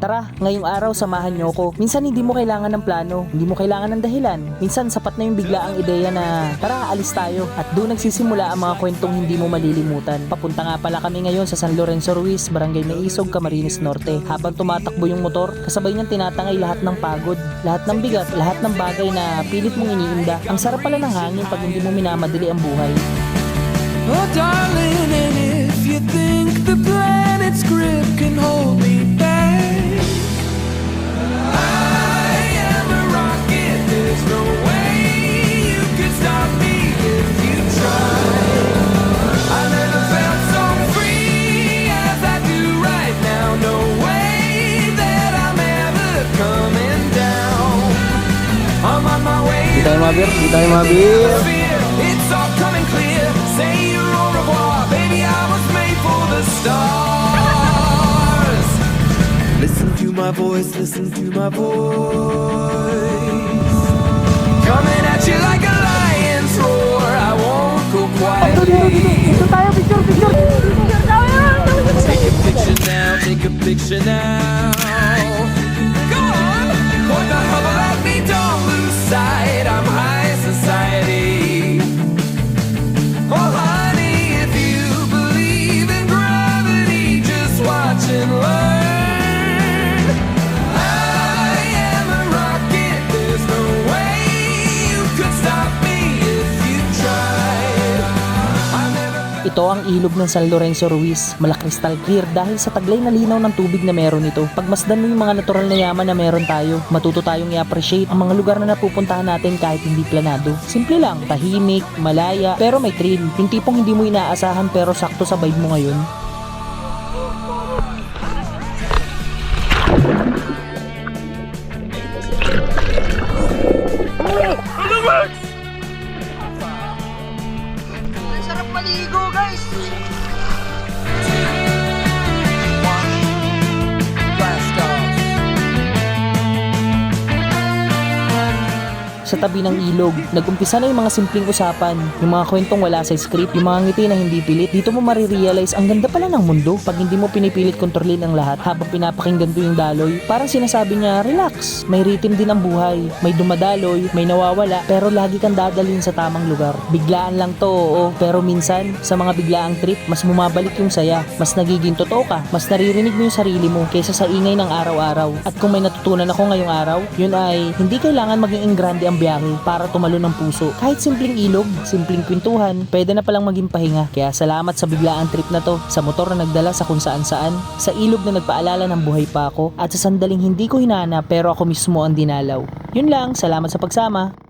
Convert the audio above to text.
Tara, ngayong araw samahan nyo ko. Minsan hindi mo kailangan ng plano, hindi mo kailangan ng dahilan. Minsan sapat na yung biglaang ideya na tara, alis tayo. At doon nagsisimula ang mga kwentong hindi mo malilimutan. Papunta nga pala kami ngayon sa San Lorenzo Ruiz, Barangay Naisog, Camarines Norte. Habang tumatakbo yung motor, kasabay niyang tinatangay lahat ng pagod, lahat ng bigat, lahat ng bagay na pilit mong iniinda. Ang sarap pala ng hangin pag hindi mo minamadali ang buhay. Oh darling, and if you think the planet's grip can hold me back, I am a rocket, there's no way you could stop me if you tried. I never felt so free as I do right now, no way that I'm ever coming down. I'm on my way. Di tayo mabir. It's all coming clear. Say your au revoir, baby. I was made for the stars. Listen to my voice, listen to my voice. Coming at you like a lion's roar. I won't go quiet. Dito tayo, picture. Take a picture now, take a picture now. Go on, point the hubble at me, don't lose sight. I'm high society. Oh honey, if you believe in gravity, just watch and learn. I am a rocket, there's no way you could stop me if you tried. I never. Ito ang ilog ng San Lorenzo Ruiz. Malakristal clear dahil sa taglay na linaw ng tubig na meron ito. Pagmasdan mo yung mga natural na yaman na meron tayo, matuto tayong i-appreciate ang mga lugar na napupuntahan natin kahit hindi planado. Simple lang, tahimik, malaya, pero may thrill. Yung tipong hindi mo inaasahan pero sakto sa vibe mo ngayon. Sarap maligo, guys. Blast off. Sa tabi ng ilog, nag-umpisa na yung mga simpleng usapan, yung mga kwentong wala sa script, yung mga ngiti na hindi pilit. Dito mo marirealize ang ganda pala ng mundo pag hindi mo pinipilit kontrolin ang lahat. Habang pinapakinggan ko yung daloy, parang sinasabi niya, relax, may rhythm din ang buhay, may dumadaloy, may nawawala, pero lagi kang dadalhin sa tamang lugar. Biglaan lang to, oo, pero minsan sa mga biglaang trip, mas bumabalik yung saya, mas nagiging totoo ka, mas naririnig mo yung sarili mo kaysa sa ingay ng araw-araw. At kung may natutunan ako ngayong araw, yun ay hindi kailangan maging engrande ang biyahe para tumalo ng puso. Kahit simpleng ilog, simpleng kwentuhan, pwede na palang maging pahinga. Kaya salamat sa biglaang trip na to, sa motor na nagdala sa kung saan-saan, sa ilog na nagpaalala ng buhay pa ako, at sa sandaling hindi ko hinanap pero ako mismo ang dinalaw. Yun lang, salamat sa pagsama.